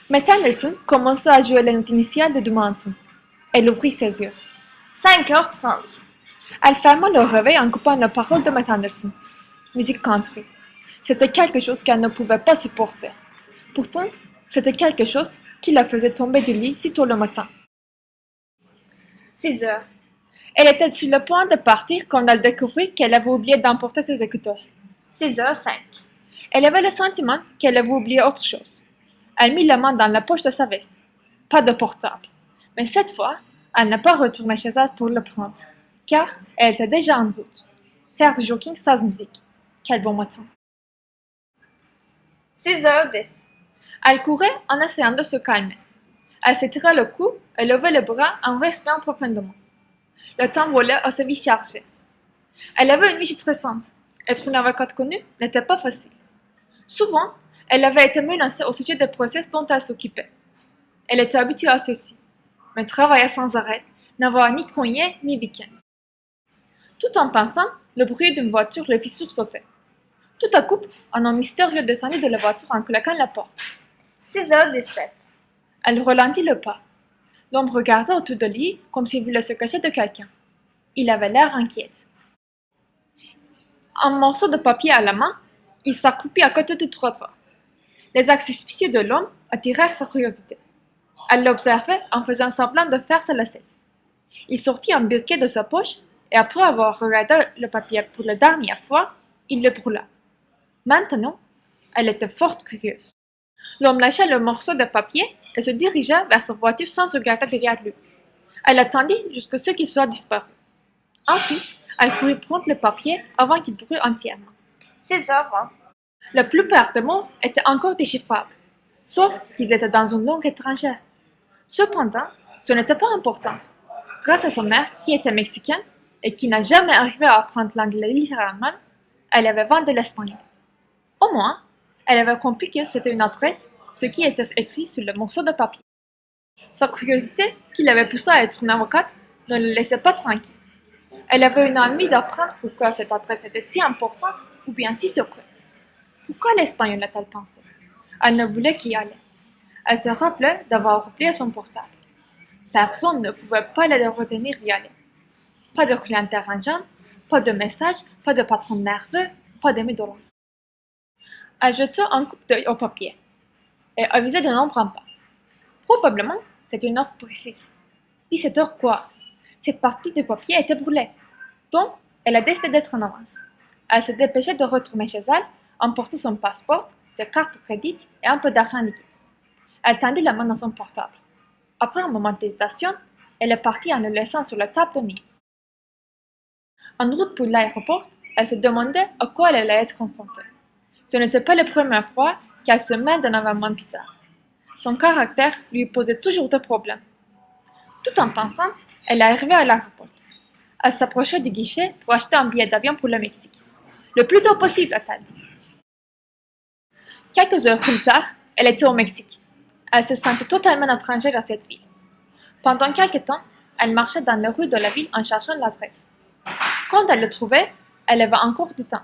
Mette Anderson commença à jouer la note initiale de Do Mountain. Elle ouvrit ses yeux. 5h30. Elle ferma le réveil en coupant la parole de Mette Anderson. Musique country. C'était quelque chose qu'elle ne pouvait pas supporter. Pourtant, c'était quelque chose qui la faisait tomber du lit si tôt le matin. 6h. Elle était sur le point de partir quand elle découvrit qu'elle avait oublié d'emporter ses écouteurs. 6h05. Elle avait le sentiment qu'elle avait oublié autre chose. Elle mit la main dans la poche de sa veste. Pas de portable. Mais cette fois, elle n'a pas retourné chez elle pour le prendre, car elle était déjà en route. Faire du jogging sans musique. Quel bon matin. 6h10. Elle courait en essayant de se calmer. Elle s'étirait le cou et levait les bras en respirant profondément. Le temps volait à sa vie chargée. Elle avait une vie stressante. Être une avocate connue n'était pas facile. Souvent, elle avait été menacée au sujet des procès dont elle s'occupait. Elle était habituée à ceci, mais travaillait sans arrêt, n'avait ni congé ni week-end. Tout en pensant, le bruit d'une voiture le fit sursauter. Tout à coup, un homme mystérieux descendit de la voiture en claquant la porte. 6h17. Elle ralentit le pas. L'homme regardait autour de lui comme s'il voulait se cacher de quelqu'un. Il avait l'air inquiet. Un morceau de papier à la main, il s'accroupit à côté du trottoir. Les actes suspicieux de l'homme attirèrent sa curiosité. Elle l'observait en faisant semblant de faire sa lacette. Il sortit un briquet de sa poche et après avoir regardé le papier pour la dernière fois, il le brûla. Maintenant, elle était fort curieuse. L'homme lâcha le morceau de papier et se dirigea vers sa voiture sans regarder derrière lui. Elle attendit jusqu'à ce qu'il soit disparu. Ensuite, elle courut prendre le papier avant qu'il brûle entièrement. 6h20. La plupart des mots étaient encore déchiffrables, sauf qu'ils étaient dans une langue étrangère. Cependant, ce n'était pas important. Grâce à sa mère, qui était mexicaine et qui n'a jamais arrivé à apprendre l'anglais littéralement, elle avait vendu l'espagnol. Au moins, elle avait compris que c'était une adresse, ce qui était écrit sur le morceau de papier. Sa curiosité, qui l'avait poussée à être une avocate, ne le laissait pas tranquille. Elle avait une envie d'apprendre pourquoi cette adresse était si importante ou bien si secrète. Pourquoi l'espagnol a-t-elle pensé? Elle ne voulait qu'y aller. Elle se rappelait d'avoir oublié son portable. Personne ne pouvait pas la retenir d'y aller. Pas de client dérangeant, pas de message, pas de patron nerveux, pas d'amis drôles. Elle jeta un coup d'œil au papier et avisait de nombre en pas. Probablement, c'était une heure précise. 17h quoi? Cette partie du papier était brûlée. Donc, elle a décidé d'être en avance. Elle se dépêchait de retourner chez elle, emportant son passeport, ses cartes de crédit et un peu d'argent liquide. Elle tendit la main dans son portable. Après un moment d'hésitation, elle est partie en le laissant sur la table de nuit. En route pour l'aéroport, elle se demandait à quoi elle allait être confrontée. Ce n'était pas la première fois qu'elle se mêle d'un événement bizarre. Son caractère lui posait toujours des problèmes. Tout en pensant, elle arrivait à l'aéroport. Elle s'approchait du guichet pour acheter un billet d'avion pour le Mexique. Le plus tôt possible, a-t-elle dit. Quelques heures plus tard, elle était au Mexique. Elle se sentait totalement étrangère à cette ville. Pendant quelque temps, elle marchait dans les rues de la ville en cherchant l'adresse. Quand elle le trouvait, elle avait encore du temps.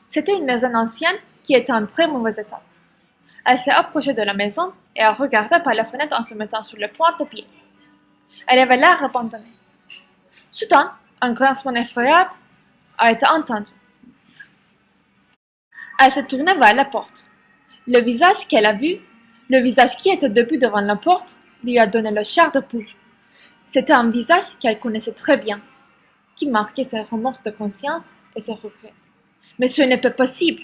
C'était une maison ancienne qui était en très mauvais état. Elle s'est approchée de la maison et a regardé par la fenêtre en se mettant sur le point de pied. Elle avait l'air abandonnée. Soudain, un grincement effroyable a été entendu. Elle se tournait vers la porte. Le visage qu'elle a vu, le visage qui était debout devant la porte, lui a donné le chair de poule. C'était un visage qu'elle connaissait très bien, qui marquait ses remords de conscience et ses regrets. Mais ce n'est pas possible.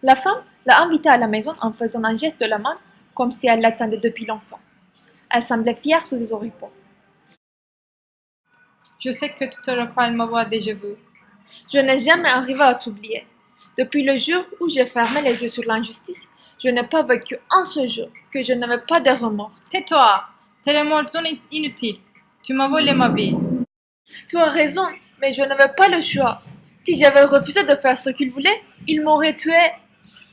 La femme l'a invitée à la maison en faisant un geste de la main, comme si elle l'attendait depuis longtemps. Elle semblait fière sous ses oripeaux. Je sais que tu te rappelles ma voix déjà vue. Je n'ai jamais arrivé à t'oublier. Depuis le jour où j'ai fermé les yeux sur l'injustice, je n'ai pas vécu un seul jour que je n'avais pas de remords. Tais-toi! Tes remords sont inutiles. Tu m'as volé ma vie. Tu as raison, mais je n'avais pas le choix. Si j'avais refusé de faire ce qu'il voulait, il m'aurait tué.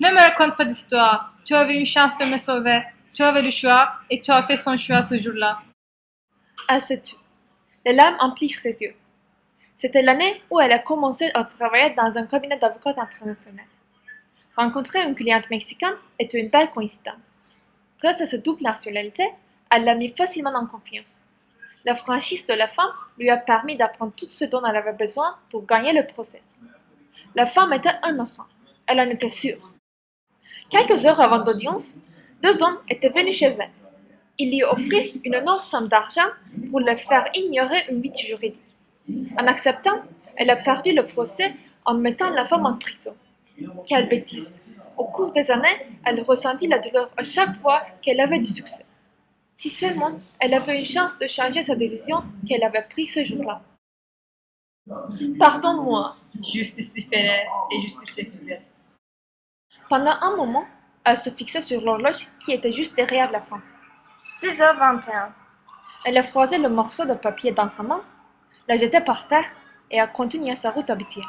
Ne me raconte pas d'histoire. Tu avais une chance de me sauver. Tu avais le choix et tu as fait son choix ce jour-là. Elle se tut. Les larmes emplirent ses yeux. C'était l'année où elle a commencé à travailler dans un cabinet d'avocats international. Rencontrer une cliente mexicaine était une belle coïncidence. Grâce à sa double nationalité, elle l'a mis facilement en confiance. La franchise de la femme lui a permis d'apprendre tout ce dont elle avait besoin pour gagner le procès. La femme était innocente, elle en était sûre. Quelques heures avant l'audience, deux hommes étaient venus chez elle. Ils lui offrirent une énorme somme d'argent pour le faire ignorer une vie juridique. En acceptant, elle a perdu le procès en mettant la femme en prison. Quelle bêtise! Au cours des années, elle ressentit la douleur à chaque fois qu'elle avait du succès. Si seulement elle avait une chance de changer sa décision qu'elle avait prise ce jour-là. Pardonne-moi. Justice différée et justice refusée. Pendant un moment, elle se fixait sur l'horloge qui était juste derrière la femme. 6h21. Elle a froissé le morceau de papier dans sa main, l'a jeté par terre et a continué sa route habituelle.